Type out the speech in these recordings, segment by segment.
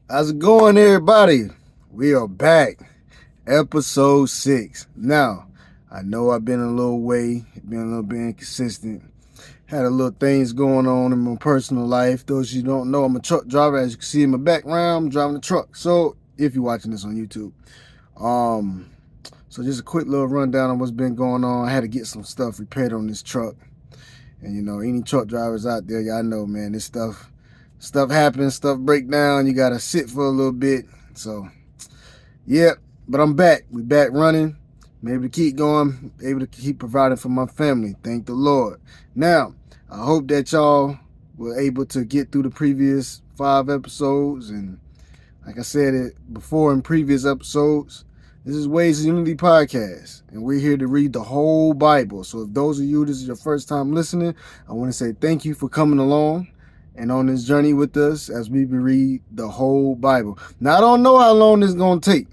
How's it going, everybody? We are back, episode 6. Now, I know I've been a little way, been a little bit inconsistent. Had a little things going on in my personal life. Those of you don't know, I'm a truck driver. As you can see in my background, I'm driving a truck. So, if you're watching this on YouTube, um, so just a quick little rundown on what's been going on. I had to get some stuff repaired on this truck, and any truck drivers out there, y'all know, man, this stuff happens, stuff break down. You gotta sit for a little bit. So, yeah, but I'm back. We back running. I'm able to keep going, able to keep providing for my family. Thank the Lord. Now, I hope that y'all were able to get through the previous 5 episodes. And like I said it before in previous episodes, this is Ways of Unity Podcast, and we're here to read the whole Bible. So if those of you, this is your first time listening, I want to say thank you for coming along and on this journey with us as we read the whole Bible. Now, I don't know how long this is going to take.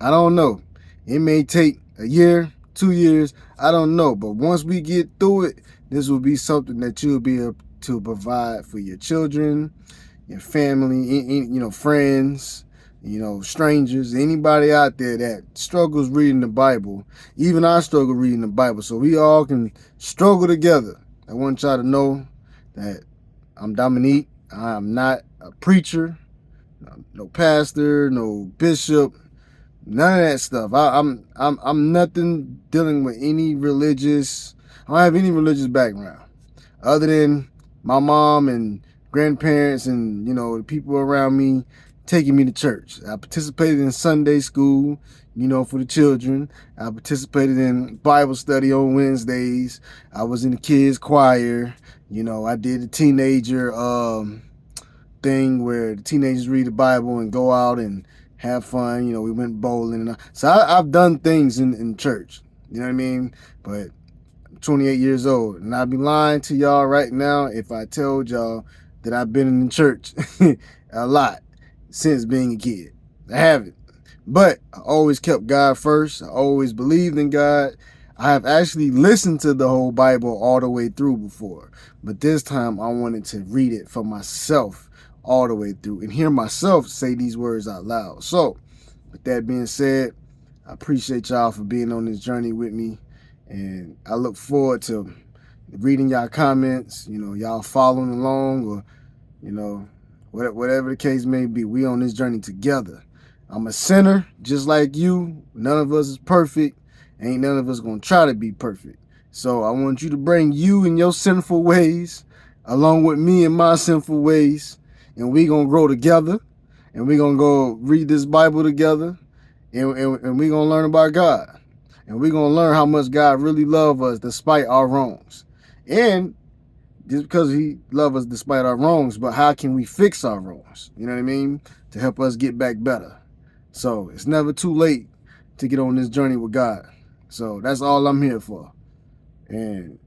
I don't know. It may take a year, 2 years. I don't know. But once we get through it, this will be something that you'll be able to provide for your children, your family, friends, strangers, anybody out there that struggles reading the Bible. Even I struggle reading the Bible. So we all can struggle together. I want y'all to know that I'm Dominique. I'm not a preacher, no pastor, no bishop, none of that stuff. I'm nothing dealing with any religious. I don't have any religious background other than my mom and grandparents and the people around me taking me to church. I participated in Sunday school, for the children. I participated in Bible study on Wednesdays. I was in the kids choir. I did the teenager thing where the teenagers read the Bible and go out and have fun. We went bowling. So I've done things in church. You know what I mean? But I'm 28 years old, and I'd be lying to y'all right now if I told y'all that I've been in church a lot since being a kid. I haven't. But I always kept God first. I always believed in God. I have actually listened to the whole Bible all the way through before. But this time I wanted to read it for myself all the way through and hear myself say these words out loud. So, with that being said, I appreciate y'all for being on this journey with me. And I look forward to reading y'all comments, y'all following along, or, whatever the case may be. We on this journey together. I'm a sinner just like you. None of us is perfect. Ain't none of us gonna try to be perfect. So I want you to bring you and your sinful ways along with me and my sinful ways, and we gonna grow together, and we gonna go read this Bible together, and we gonna learn about God, and we gonna learn how much God really loves us despite our wrongs. And just because he loves us despite our wrongs, but how can we fix our wrongs? You know what I mean? To help us get back better. So it's never too late to get on this journey with God. So that's all I'm here for. And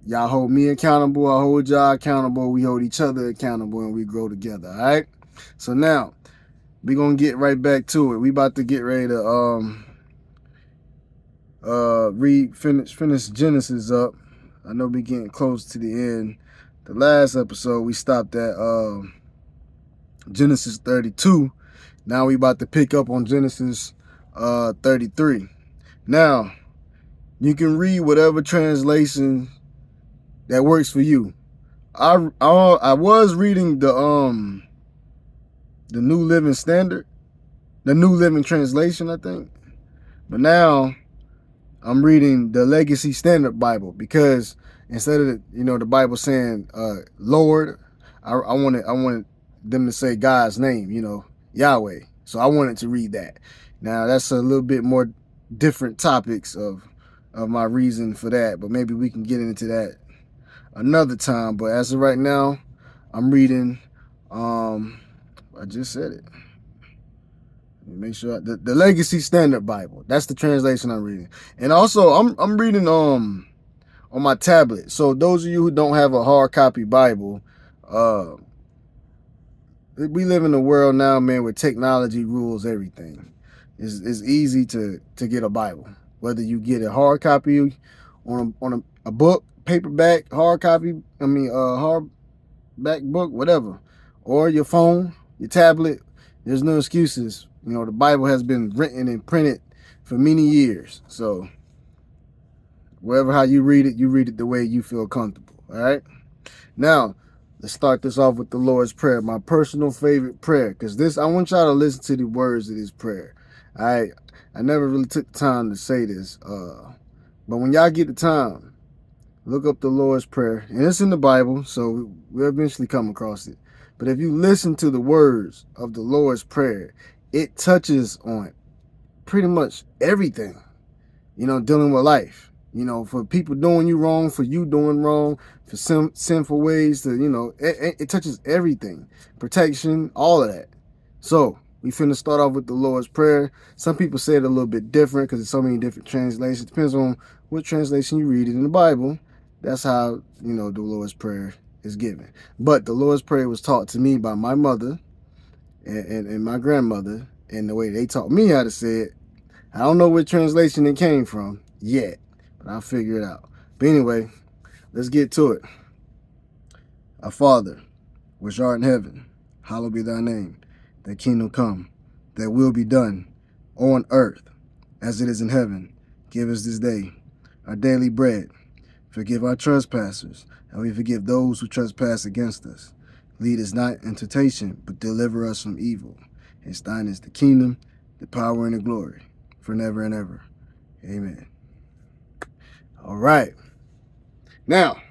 y'all hold me accountable. I hold y'all accountable. We hold each other accountable, and we grow together. All right. So now we gonna get right back to it. We about to get ready to finish Genesis up. I know we getting close to the end. The last episode we stopped at Genesis 32. Now we about to pick up on Genesis 33. Now, you can read whatever translation that works for you. I was reading the New Living Standard, the New Living Translation, I think. But now I'm reading the Legacy Standard Bible because instead of the Bible saying Lord, I wanted them to say God's name, Yahweh. So I wanted to read that. Now that's a little bit more different topics of my reason for that, but maybe we can get into that another time. But as of right now, I'm reading I just said it. Make sure the Legacy Standard Bible. That's the translation I'm reading. And also I'm reading on my tablet. So those of you who don't have a hard copy Bible, we live in a world now, man, where technology rules everything. It's easy to get a Bible. Whether you get a hard copy on a book, paperback, hard copy, hardback book, whatever, or your phone, your tablet, There's no excuses. You know, the Bible has been written and printed for many years. So wherever how you read it the way you feel comfortable. All right. Now, let's start this off with the Lord's Prayer, my personal favorite prayer, because this I want y'all to listen to the words of this prayer. I never really took the time to say this, but when y'all get the time, look up the Lord's Prayer, and it's in the Bible, so we'll eventually come across it. But if you listen to the words of the Lord's Prayer, it touches on pretty much everything, you know, dealing with life. You know, for people doing you wrong, for you doing wrong, for sinful ways to, you know, it touches everything. Protection, all of that. So, we finna start off with the Lord's Prayer. Some people say it a little bit different because there's so many different translations. Depends on what translation you read it in the Bible. That's how, you know, the Lord's Prayer is given. But the Lord's Prayer was taught to me by my mother and my grandmother, and the way they taught me how to say it. I don't know what translation it came from yet, but I'll figure it out. But anyway, let's get to it. Our Father, which art in heaven, hallowed be thy name. Thy kingdom come, thy will be done, on earth as it is in heaven. Give us this day our daily bread. Forgive our trespasses, and we forgive those who trespass against us. Lead us not into temptation, but deliver us from evil. And thine is the kingdom, the power, and the glory, forever and ever. Amen. All right. Now,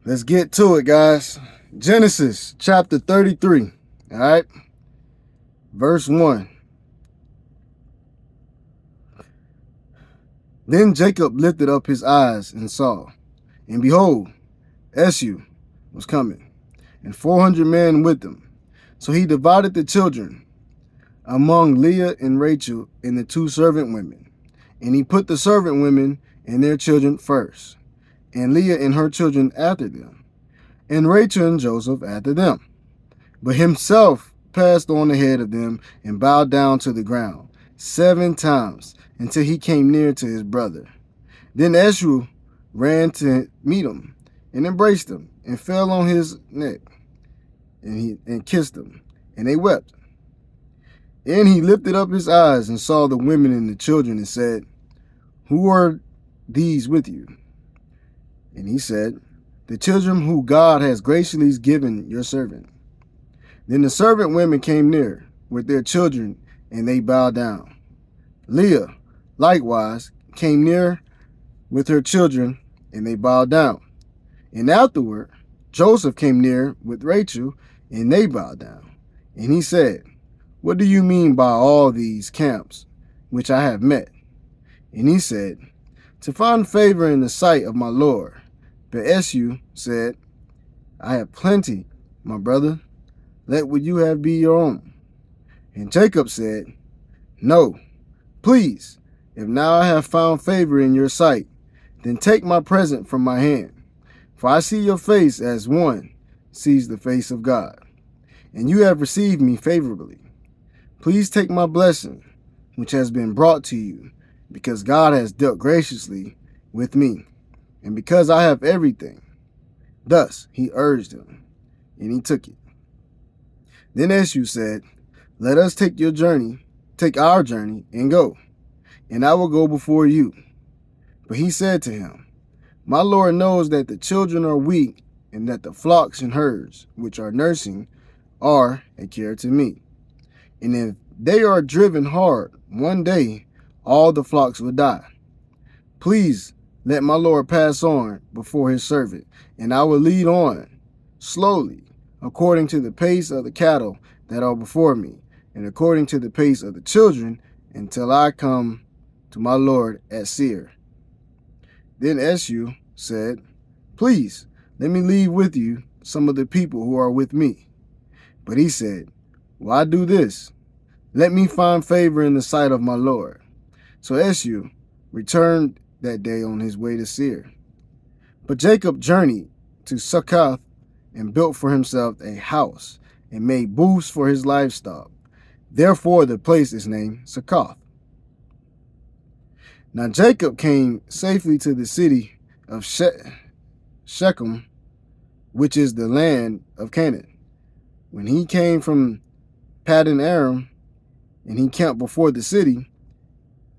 let's get to it, guys. Genesis chapter 33. All right. Verse 1. Then Jacob lifted up his eyes and saw, and behold, Esau was coming, and 400 men with him. So he divided the children among Leah and Rachel and the 2 servant women. And he put the servant women and their children first, and Leah and her children after them, and Rachel and Joseph after them. But himself passed on ahead of them and bowed down to the ground 7 times until he came near to his brother. Then Esau ran to meet him and embraced him and fell on his neck and kissed him, and they wept. And he lifted up his eyes and saw the women and the children and said, Who are these with you? And he said, The children who God has graciously given your servant. Then the servant women came near with their children, and they bowed down. Leah likewise came near with her children, and they bowed down. And afterward Joseph came near with Rachel, and they bowed down. And he said, What do you mean by all these camps which I have met? And he said, To find favor in the sight of my Lord. But Esau said, I have plenty, my brother. Let what you have be your own. And Jacob said, No, please, if now I have found favor in your sight, then take my present from my hand. For I see your face as one sees the face of God, and you have received me favorably. Please take my blessing, which has been brought to you, because God has dealt graciously with me, and because I have everything. Thus he urged him, and he took it. Then Esau said, Let us take our journey, and go, and I will go before you. But he said to him, My Lord knows that the children are weak, and that the flocks and herds, which are nursing, are a care to me. And if they are driven hard, one day all the flocks will die. Please let my Lord pass on before his servant, and I will lead on slowly, according to the pace of the cattle that are before me, and according to the pace of the children, until I come to my Lord at Seir. Then Esau said, Please, let me leave with you some of the people who are with me. But he said, Why do this? Let me find favor in the sight of my Lord. So Esau returned that day on his way to Seir. But Jacob journeyed to Succoth and built for himself a house and made booths for his livestock. Therefore the place is named Succoth. Now Jacob came safely to the city of Shechem, which is the land of Canaan. When he came from Paddan Aram, and he camped before the city,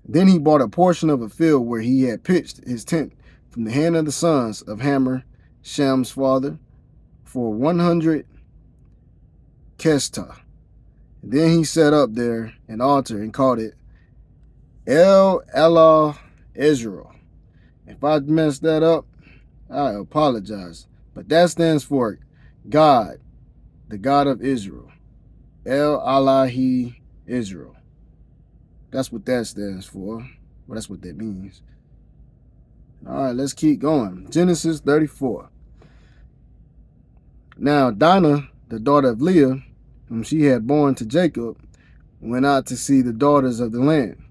then he bought a portion of a field where he had pitched his tent from the hand of the sons of Hamor, Shem's father, for 100 kestah. Then he set up there an altar and called it El Elah Israel. If I messed that up, I apologize. But that stands for God, the God of Israel. El Alahi Israel. That's what that stands for. Well, that's what that means. All right, let's keep going. Genesis 34. Now Dinah, the daughter of Leah, whom she had borne to Jacob, went out to see the daughters of the land.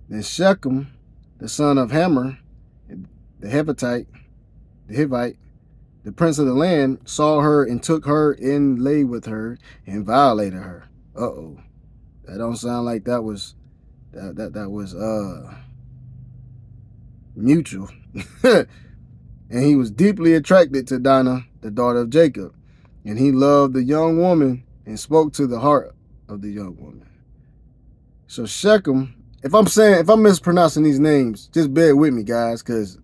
Then Shechem, the son of Hamor, the Hivite, the prince of the land, saw her and took her and lay with her and violated her. Uh-oh. That don't sound like that was mutual. And he was deeply attracted to Dinah, the daughter of Jacob. And he loved the young woman and spoke to the heart of the young woman. So Shechem, if I'm mispronouncing these names, just bear with me, guys, because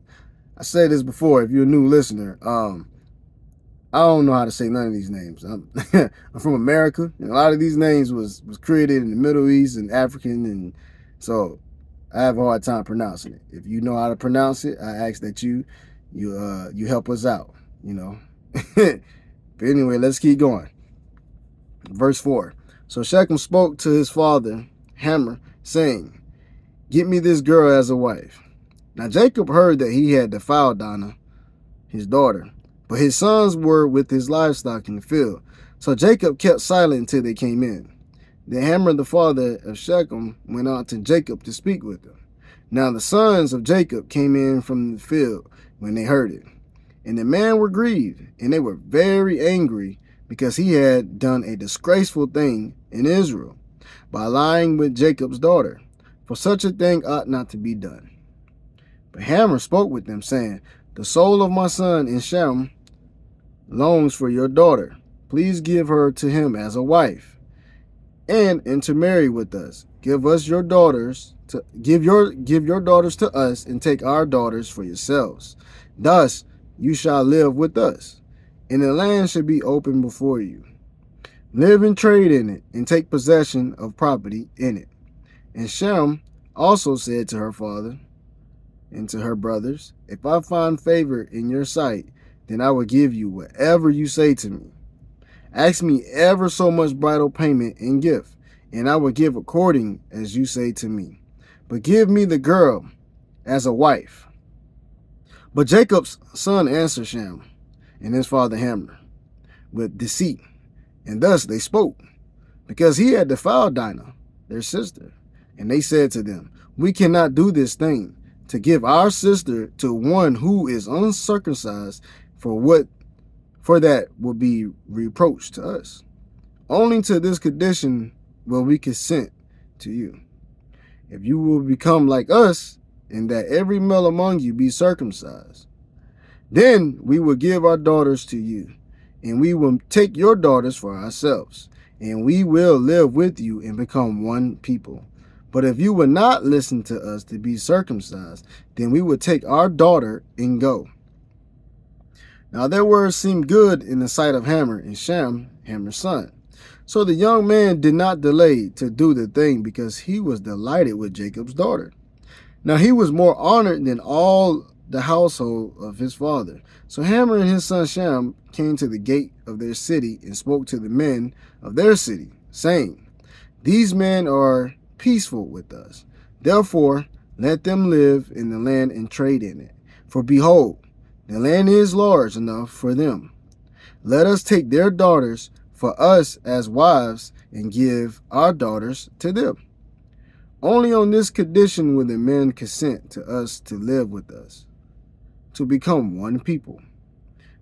I said this before. If you're a new listener, I don't know how to say none of these names. I'm from America, and a lot of these names was created in the Middle East and African, and so I have a hard time pronouncing it. If you know how to pronounce it, I ask that you help us out, you know. But anyway, let's keep going. Verse 4. So Shechem spoke to his father Hamor, saying, "Get me this girl as a wife." Now Jacob heard that he had defiled Dinah, his daughter, but his sons were with his livestock in the field. So Jacob kept silent until they came in. Then Hamor, the father of Shechem, went out to Jacob to speak with him. Now the sons of Jacob came in from the field when they heard it. And the men were grieved, and they were very angry, because he had done a disgraceful thing in Israel by lying with Jacob's daughter, for such a thing ought not to be done. But Hamor spoke with them, saying, "The soul of my son in Shem longs for your daughter. Please give her to him as a wife, and intermarry with us. Give your daughters to us, and take our daughters for yourselves. Thus you shall live with us, and the land shall be open before you. Live and trade in it, and take possession of property in it." And Shem also said to her father and to her brothers, "If I find favor in your sight, then I will give you whatever you say to me. Ask me ever so much bridal payment and gift, and I will give according as you say to me. But give me the girl as a wife." But Jacob's son answered Shem and his father Hamor with deceit, and thus they spoke, because he had defiled Dinah, their sister. And they said to them, "We cannot do this thing, to give our sister to one who is uncircumcised, for that will be reproach to us. Only to this condition will we consent to you. If you will become like us, and that every male among you be circumcised, then we will give our daughters to you, and we will take your daughters for ourselves, and we will live with you and become one people. But if you will not listen to us to be circumcised, then we will take our daughter and go." Now their words seemed good in the sight of Hamor and Shem, Hamor's son. So the young man did not delay to do the thing, because he was delighted with Jacob's daughter. Now he was more honored than all the household of his father. So Hamor and his son Shem came to the gate of their city and spoke to the men of their city, saying, "These men are peaceful with us. Therefore, let them live in the land and trade in it. For behold, the land is large enough for them. Let us take their daughters for us as wives, and give our daughters to them. Only on this condition will the men consent to us to live with us, to become one people,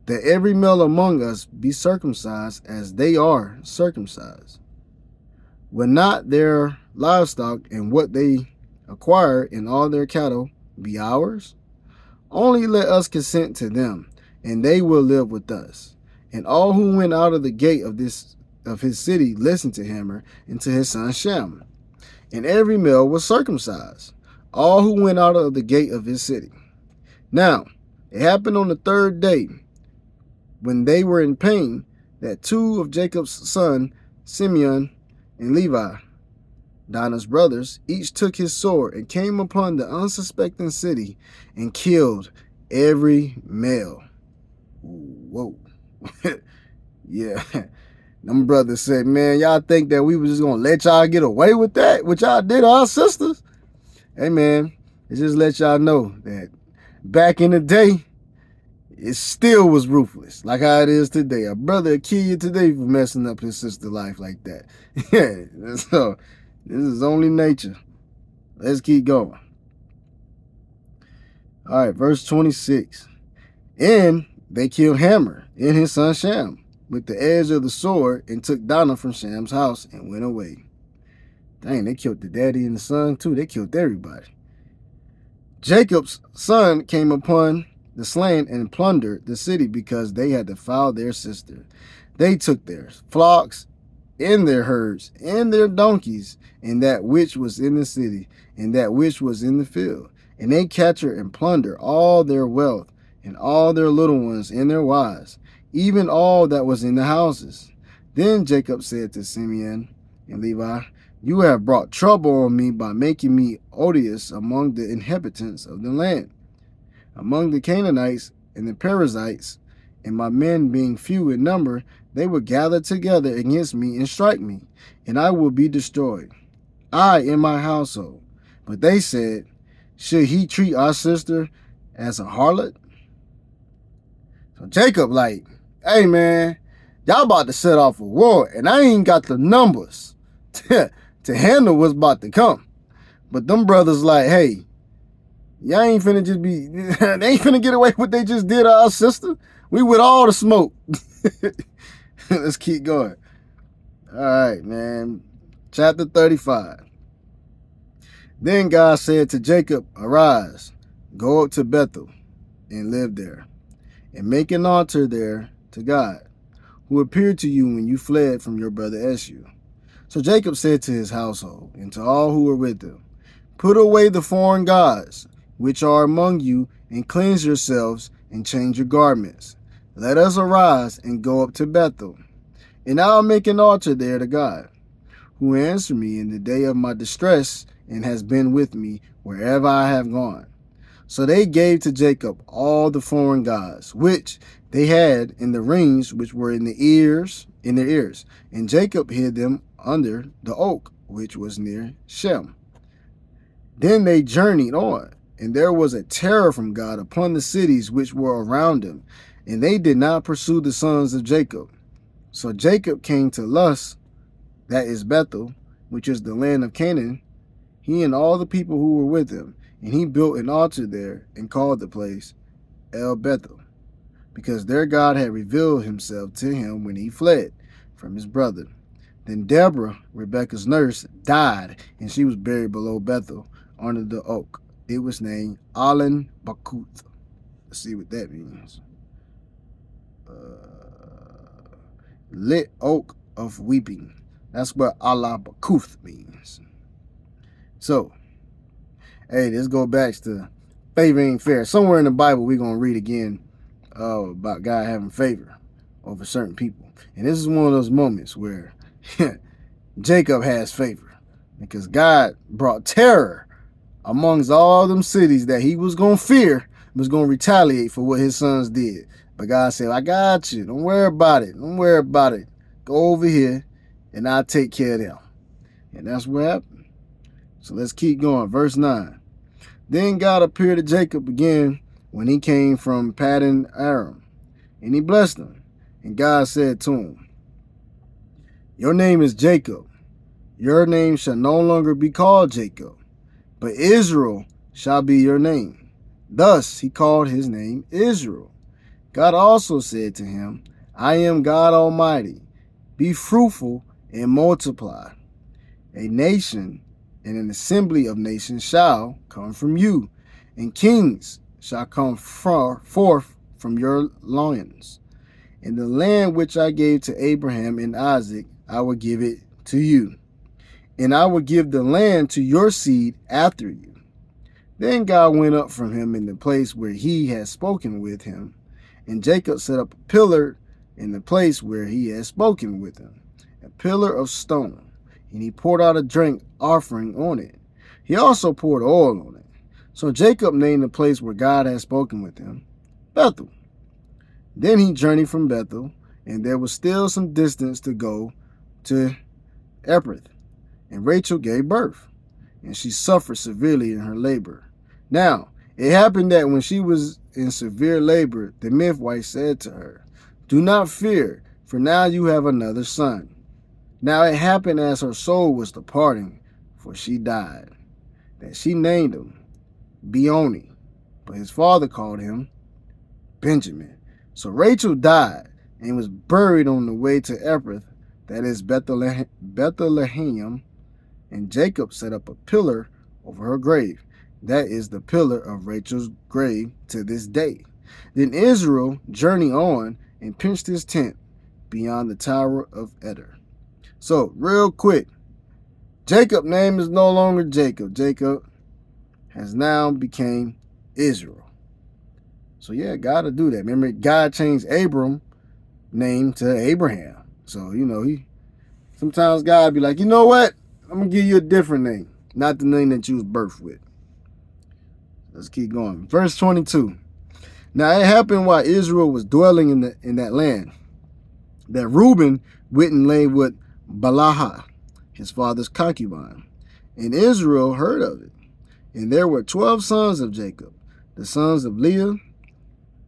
that every male among us be circumcised as they are circumcised. Will not their livestock and what they acquire in all their cattle be ours? Only let us consent to them, and they will live with us, And all who went out of the gate of his city listened to Hammer and to his son Shem. And every male was circumcised, all who went out of the gate of his city. Now, it happened on the third day, when they were in pain, that two of Jacob's sons, Simeon and Levi, Dinah's brothers, each took his sword and came upon the unsuspecting city and killed every male. Whoa. Yeah. Them brothers said, man, y'all think that we was just going to let y'all get away with that? What y'all did to our sisters? Hey, man, it just let y'all know that back in the day, it still was ruthless, like how it is today. A brother will kill you today for messing up his sister's life like that. Yeah, so this is only nature. Let's keep going. All right, verse 26. And they killed Hammer and his son Shem with the edge of the sword and took Dinah from Sham's house and went away. Dang, they killed the daddy and the son too. They killed everybody. Jacob's son came upon the slain and plundered the city because they had defiled their sister. They took their flocks and their herds and their donkeys and that which was in the city and that which was in the field. And they captured and plundered all their wealth and all their little ones and their wives, even all that was in the houses. Then Jacob said to Simeon and Levi, you have brought trouble on me by making me odious among the inhabitants of the land, among the Canaanites and the Perizzites, and my men being few in number, they will gather together against me and strike me, and I will be destroyed, I and my household. But they said, should he treat our sister as a harlot? So Jacob like, hey man, y'all about to set off a war, and I ain't got the numbers to handle what's about to come. But them brothers like, hey, y'all ain't finna just be, they ain't finna get away with what they just did to our sister. We with all the smoke. Let's keep going. All right, man. Chapter 35. Then God said to Jacob, arise, go up to Bethel and live there, and make an altar there to God, who appeared to you when you fled from your brother Esau. So Jacob said to his household and to all who were with him, put away the foreign gods which are among you, and cleanse yourselves and change your garments. Let us arise and go up to Bethel, and I'll make an altar there to God, who answered me in the day of my distress and has been with me wherever I have gone. So they gave to Jacob all the foreign gods, which they had in the rings which were in their ears, and Jacob hid them under the oak which was near Shem. Then they journeyed on, and there was a terror from God upon the cities which were around them, and they did not pursue the sons of Jacob. So Jacob came to Luz, that is Bethel, which is the land of Canaan, he and all the people who were with him, and he built an altar there and called the place El Bethel, because their God had revealed himself to him when he fled from his brother. Then Deborah, Rebekah's nurse, died, and she was buried below Bethel under the oak. It was named Allon Bakuth. Let's see what that means. Lit oak of weeping. That's what Allah Bakuth means. So, hey, this go back to favor ain't fair. Somewhere in the Bible, we're going to read again about God having favor over certain people. And this is one of those moments where Jacob has favor, because God brought terror amongst all them cities that he was going to fear, was going to retaliate for what his sons did. But God said, I got you. Don't worry about it. Don't worry about it. Go over here and I'll take care of them. And that's what happened. So let's keep going. Verse 9. Then God appeared to Jacob again when he came from Paddan Aram, and he blessed him. And God said to him, your name is Jacob. Your name shall no longer be called Jacob, but Israel shall be your name. Thus he called his name Israel. God also said to him, I am God Almighty. Be fruitful and multiply. A nation and an assembly of nations shall come from you, and kings shall come forth from your loins. And the land which I gave to Abraham and Isaac, I will give it to you. And I will give the land to your seed after you. Then God went up from him in the place where he had spoken with him. And Jacob set up a pillar in the place where he had spoken with him, a pillar of stone. And he poured out a drink offering on it. He also poured oil on it. So Jacob named the place where God had spoken with him Bethel. Then he journeyed from Bethel, and there was still some distance to go to Ephrath. And Rachel gave birth, and she suffered severely in her labor. Now, it happened that when she was in severe labor, the midwife said to her, "Do not fear, for now you have another son." Now it happened as her soul was departing, for she died, that she named him Benoni, but his father called him Benjamin. So Rachel died and was buried on the way to Ephrath, that is Bethlehem, and Jacob set up a pillar over her grave. That is the pillar of Rachel's grave to this day. Then Israel journeyed on and pitched his tent beyond the Tower of Eder. So, real quick, Jacob's name is no longer Jacob. Jacob has now became Israel. So yeah, God will do that. Remember, God changed Abram's name to Abraham. So, sometimes God be like, you know what? I'm going to give you a different name, not the name that you was birthed with. Let's keep going. Verse 22. Now it happened while Israel was dwelling in that land, that Reuben went and lay with Bilhah, his father's concubine. And Israel heard of it. And there were 12 sons of Jacob, the sons of Leah,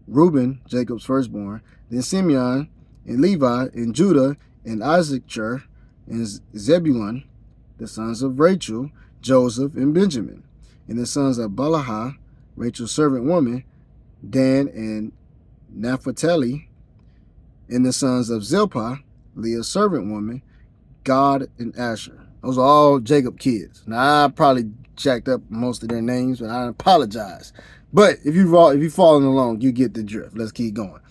Reuben, Jacob's firstborn, then Simeon, and Levi, and Judah, and Issachar, and Zebulun, the sons of Rachel, Joseph, and Benjamin. And the sons of Bilhah, Rachel's servant woman, Dan and Naphtali. And the sons of Zilpah, Leah's servant woman, Gad and Asher. Those are all Jacob kids. Now, I probably jacked up most of their names, but I apologize. But if you're following along, you get the drift. Let's keep going.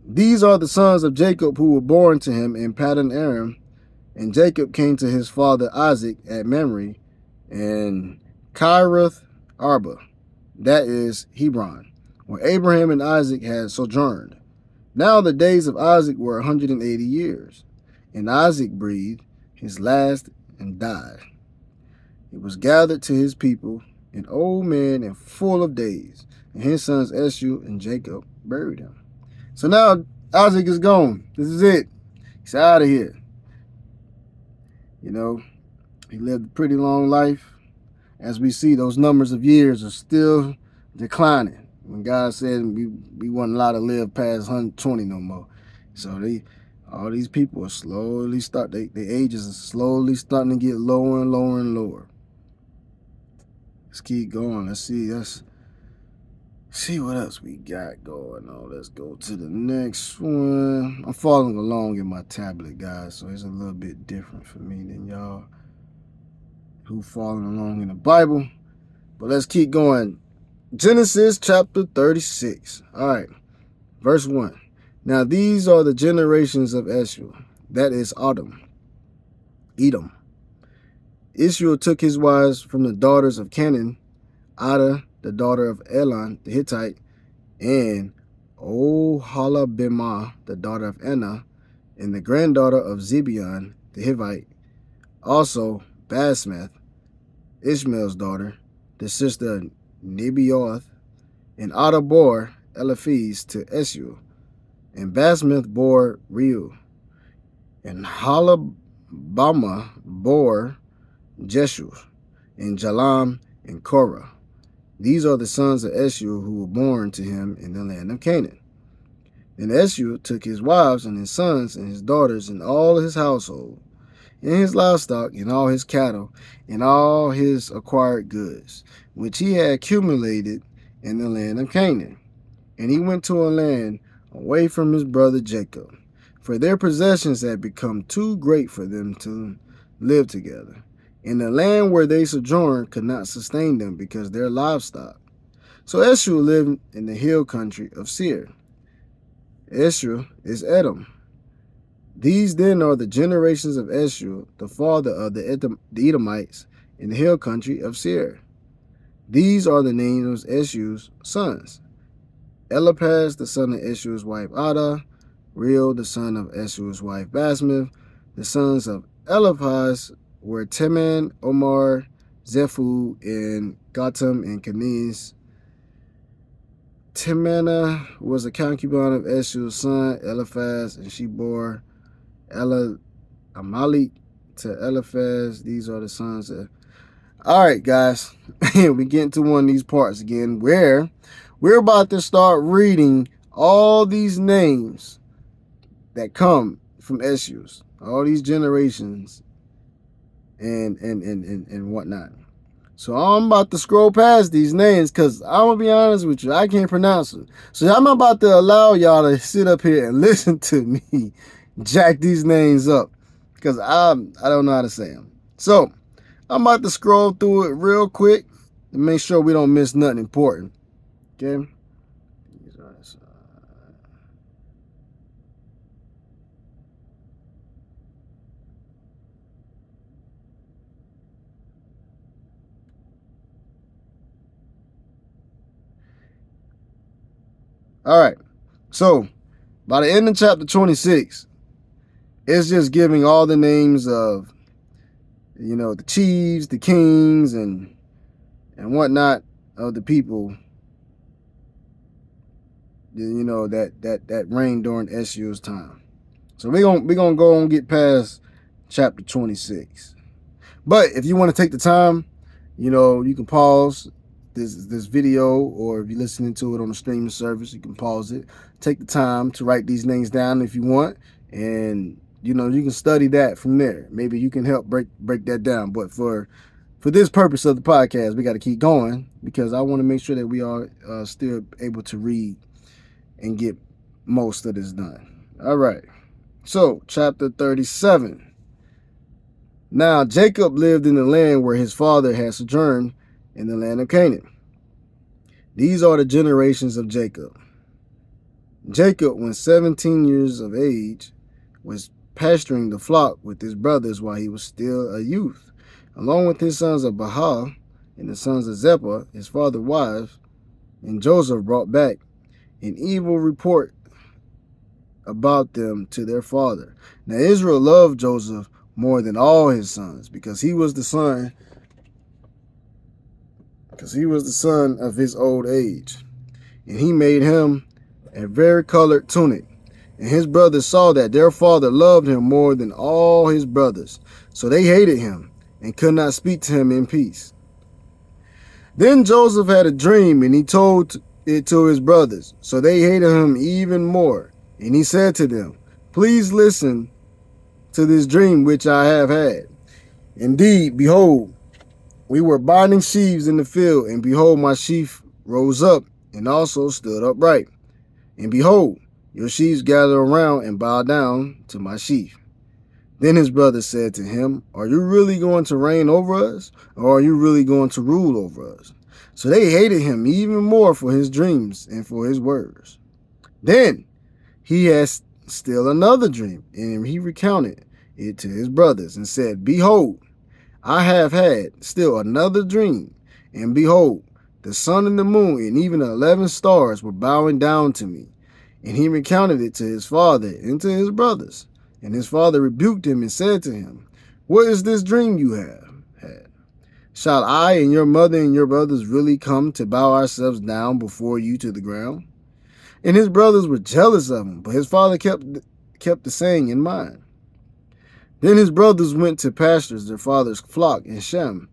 These are the sons of Jacob who were born to him in Paddan Aram. And Jacob came to his father Isaac at Mamre and Kiriath Arba, that is Hebron, where Abraham and Isaac had sojourned. Now the days of Isaac were 180 years, and Isaac breathed his last and died. He was gathered to his people, an old man and full of days, and his sons Esau and Jacob buried him. So now Isaac is gone. This is it. He's out of here. He lived a pretty long life. As we see, those numbers of years are still declining. When God said we wasn't allowed to live past 120 no more. So all these people are slowly their ages are slowly starting to get lower and lower and lower. Let's keep going. Let's see what else we got going on. Let's go to the next one. I'm following along in my tablet, guys, so it's a little bit different for me than y'all who following along in the Bible. But let's keep going. Genesis chapter 36. All right, verse 1. Now these are the generations of Esau, that is Edom. Israel took his wives from the daughters of Canaan, Ada, the daughter of Elon the Hittite, and Oholibamah, the daughter of Anah, and the granddaughter of Zibeon the Hivite. Also Basmath, Ishmael's daughter, the sister of Nebaioth, and Ada bore Eliphaz to Esau, and Basmath bore Reu, and Oholibamah bore Jeshua, and Jalam, and Korah. These are the sons of Esau who were born to him in the land of Canaan. Then Esau took his wives and his sons and his daughters and all his household, and his livestock, and all his cattle, and all his acquired goods, which he had accumulated in the land of Canaan. And he went to a land away from his brother Jacob, for their possessions had become too great for them to live together. And the land where they sojourned could not sustain them because their livestock. So Esau lived in the hill country of Seir. Esau is Edom. These then are the generations of Esau, the father of the Edomites, in the hill country of Seir. These are the names of Esau's sons: Eliphaz, the son of Esau's wife Adah; Reuel, the son of Esau's wife Basmath. The sons of Eliphaz were Teman, Omar, Zephu, and Gatam, and Keniz. Timnah was a concubine of Esau's son Eliphaz, and she bore Amalek to Eliphaz. These are the sons of... All right, guys, we get into one of these parts again where we're about to start reading all these names that come from Esau's, all these generations and whatnot. So I'm about to scroll past these names because I'm going to be honest with you, I can't pronounce them. So I'm about to allow y'all to sit up here and listen to me jack these names up because I don't know how to say them. So I'm about to scroll through it real quick to make sure we don't miss nothing important. Okay? All right. So by the end of chapter 26, it's just giving all the names of, the chiefs, the kings, and whatnot of the people, that reigned during Esau's time. So we're gonna go and get past chapter 26. But if you want to take the time, you can pause this video, or if you're listening to it on a streaming service, you can pause it. Take the time to write these names down if you want, and you can study that from there. Maybe you can help break that down. But for this purpose of the podcast, we got to keep going because I want to make sure that we are still able to read and get most of this done. All right. So, chapter 37. Now, Jacob lived in the land where his father had sojourned, in the land of Canaan. These are the generations of Jacob. Jacob, when 17 years of age, was pasturing the flock with his brothers while he was still a youth, along with his sons of Bahah and the sons of Zepah, his father's wives. And Joseph brought back an evil report about them to their father. Now Israel loved Joseph more than all his sons because he was the son of his old age. And he made him a varicolored tunic. And his brothers saw that their father loved him more than all his brothers. So they hated him and could not speak to him in peace. Then Joseph had a dream, and he told it to his brothers. So they hated him even more. And he said to them, "Please listen to this dream which I have had. Indeed, behold, we were binding sheaves in the field, and behold, my sheaf rose up and also stood upright. And behold, your sheaves gathered around and bowed down to my sheaf." Then his brothers said to him, "Are you really going to reign over us, or are you really going to rule over us?" So they hated him even more for his dreams and for his words. Then he had still another dream, and he recounted it to his brothers and said, "Behold, I have had still another dream, and behold, the sun and the moon and even the 11 stars were bowing down to me." And he recounted it to his father and to his brothers. And his father rebuked him and said to him, "What is this dream you have had? Shall I and your mother and your brothers really come to bow ourselves down before you to the ground?" And his brothers were jealous of him, but his father kept the saying in mind. Then his brothers went to pasture their father's flock in Shem.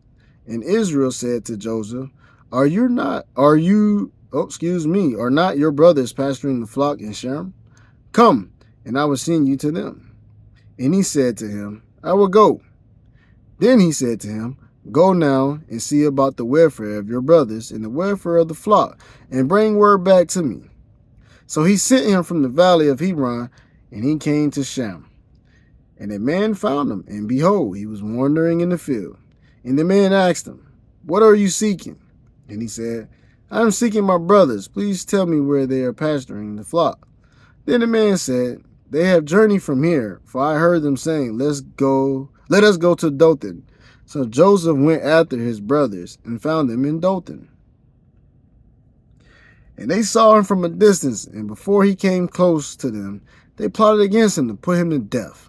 And Israel said to Joseph, Are not your brothers pasturing the flock in Shem? Come, and I will send you to them." And he said to him, "I will go." Then he said to him, "Go now and see about the welfare of your brothers and the welfare of the flock, and bring word back to me." So he sent him from the valley of Hebron, and he came to Shem. And a man found him, and behold, he was wandering in the field. And the man asked him, "What are you seeking?" And he said, "I am seeking my brothers. Please tell me where they are pasturing the flock." Then the man said, They have journeyed from here, for I heard them saying, let us go to Dothan. So Joseph went after his brothers and found them in Dothan. And they saw him from a distance, and before he came close to them, they plotted against him to put him to death.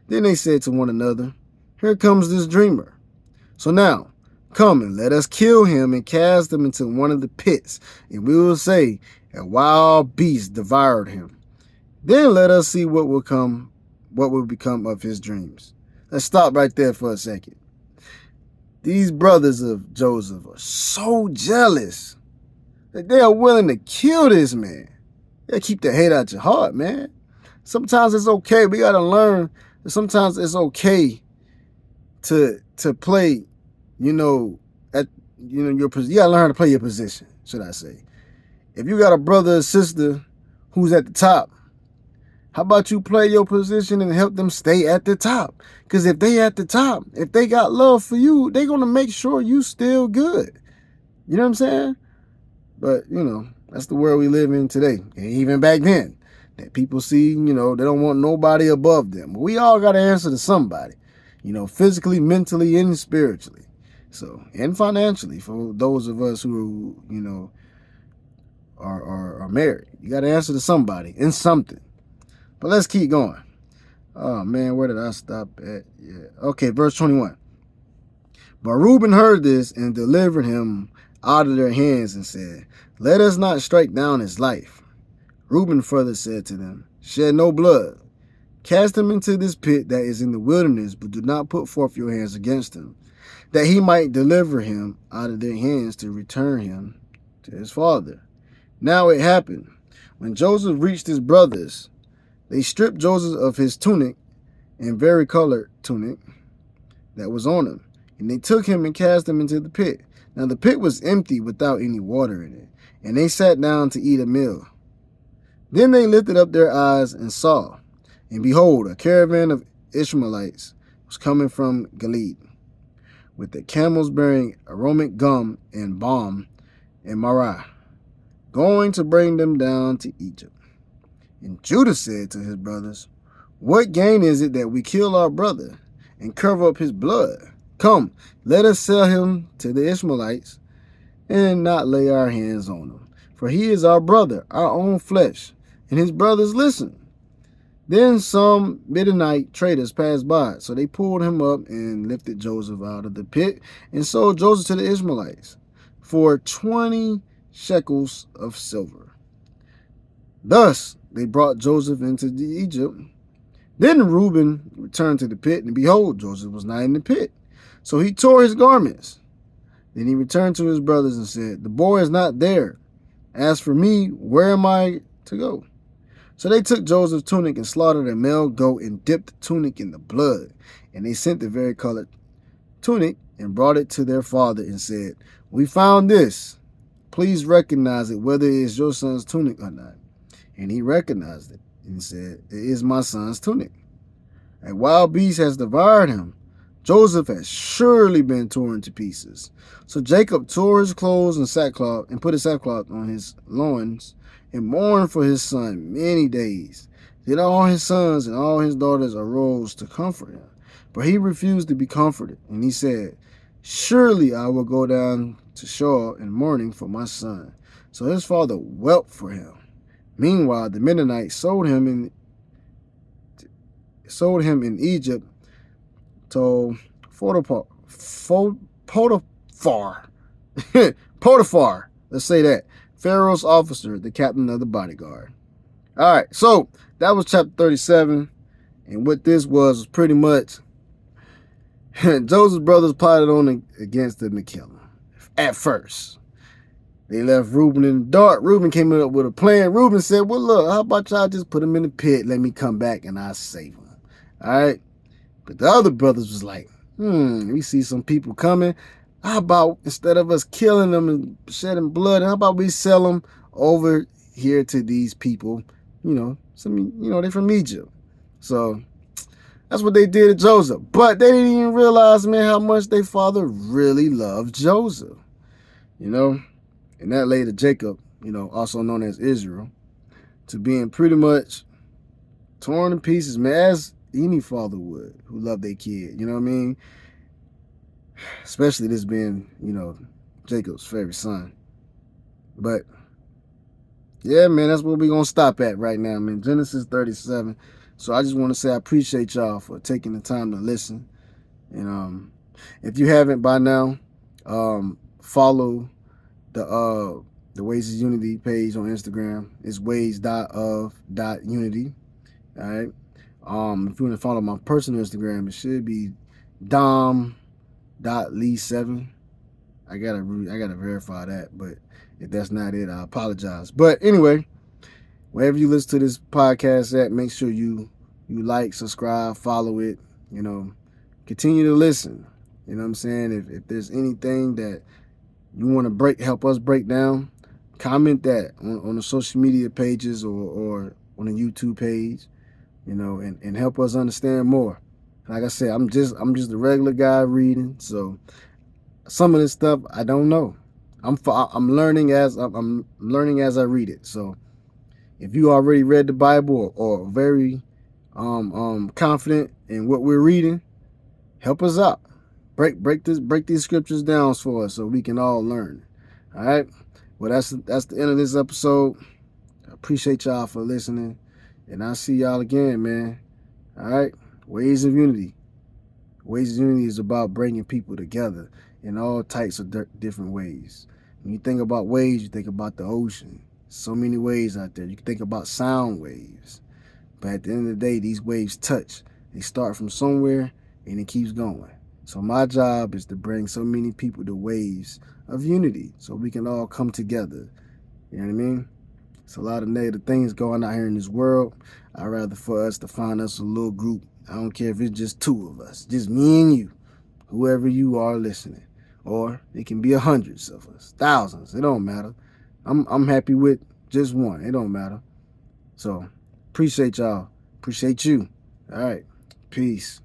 Then they said to one another, Here comes this dreamer. So now, come and let us kill him and cast him into one of the pits, and we will say, A wild beast devoured him. Then let us see what will become of his dreams. Let's stop right there for a second. These brothers of Joseph are so jealous that they are willing to kill this man. They keep the hate out your heart, man. Sometimes it's okay. We got to learn that sometimes it's okay to play, you got to learn how to play your position, should I say. If you got a brother or sister who's at the top, how about you play your position and help them stay at the top? Because if they at the top, if they got love for you, they're going to make sure you still good. You know what I'm saying? But, that's the world we live in today. And even back then, that people see, they don't want nobody above them. But we all got to answer to somebody, physically, mentally, and spiritually. So, and financially for those of us who, are married. You got to answer to somebody in something. But let's keep going. Oh, man, where did I stop at? Yeah. Okay, verse 21. But Reuben heard this and delivered him out of their hands and said, Let us not strike down his life. Reuben further said to them, Shed no blood. Cast him into this pit that is in the wilderness, but do not put forth your hands against him, that he might deliver him out of their hands to return him to his father. Now it happened, when Joseph reached his brothers, they stripped Joseph of his tunic and varicolored tunic that was on him, and they took him and cast him into the pit. Now the pit was empty without any water in it, and they sat down to eat a meal. Then they lifted up their eyes and saw, and behold, a caravan of Ishmaelites was coming from Gilead, with the camels bearing aromatic gum and balm and myrrh, going to bring them down to Egypt. And Judah said to his brothers, What gain is it that we kill our brother and cover up his blood? Come, let us sell him to the Ishmaelites and not lay our hands on him. For he is our brother, our own flesh. And his brothers listened. Then some Midianite traders passed by, so they pulled him up and lifted Joseph out of the pit and sold Joseph to the Ishmaelites for 20 shekels of silver. Thus they brought Joseph into Egypt. Then Reuben returned to the pit, and behold, Joseph was not in the pit. So he tore his garments. Then he returned to his brothers and said, The boy is not there. As for me, where am I to go? So they took Joseph's tunic and slaughtered a male goat and dipped the tunic in the blood. And they sent the varicolored tunic and brought it to their father and said, We found this. Please recognize it, whether it is your son's tunic or not. And he recognized it and said, It is my son's tunic. A wild beast has devoured him. Joseph has surely been torn to pieces. So Jacob tore his clothes and sackcloth and put a sackcloth on his loins and mourned for his son many days. Then all his sons and all his daughters arose to comfort him. But he refused to be comforted. And he said, Surely I will go down to Sheol in mourning for my son. So his father wept for him. Meanwhile, the Midianites sold him in Egypt to Potiphar. Potiphar, let's say that. Pharaoh's officer, the captain of the bodyguard. All right, so that was chapter 37. And what this was pretty much Joseph's brothers plotted on against them to kill him. At first, they left Reuben in the dark. Reuben came up with a plan. Reuben said, Well, look, how about y'all just put him in the pit? Let me come back and I'll save him. All right. But the other brothers was like, we see some people coming. How about instead of us killing them and shedding blood, how about we sell them over here to these people? They're from Egypt. So that's what they did to Joseph. But they didn't even realize, man, how much their father really loved Joseph. And that led to Jacob, also known as Israel, to being pretty much torn to pieces, man, as any father would who love their kid. You know what I mean? Especially this being, Jacob's favorite son. But yeah, man, that's where we're going to stop at right now, man. Genesis 37. So I just want to say I appreciate y'all for taking the time to listen. And if you haven't by now, follow the Ways of Unity page on Instagram. It's ways.of.unity. All right. If you want to follow my personal Instagram, it should be dom.lee7. I gotta verify that, but if that's not it, I apologize. But anyway, wherever you listen to this podcast at, make sure you like, subscribe, follow it. Continue to listen. You know what I'm saying? If there's anything that you want to help us break down, comment that on the social media pages or on the YouTube page. And help us understand more. Like I said, I'm just a regular guy reading, so some of this stuff I don't know. I'm learning as I read it. So if you already read the Bible or very confident in what we're reading, help us out. Break these scriptures down for us so we can all learn. All right. Well, that's the end of this episode. I appreciate y'all for listening, and I'll see y'all again, man. All right. Ways of Unity. Ways of Unity is about bringing people together in all types of different ways. When you think about waves, you think about the ocean. So many waves out there. You can think about sound waves. But at the end of the day, these waves touch. They start from somewhere and it keeps going. So my job is to bring so many people to waves of unity so we can all come together. You know what I mean? It's a lot of negative things going out here in this world. I'd rather for us to find us a little group. I don't care if it's just 2 of us, just me and you, whoever you are listening. Or it can be hundreds of us, thousands. It don't matter. I'm happy with just one. It don't matter. So appreciate y'all. Appreciate you. All right. Peace.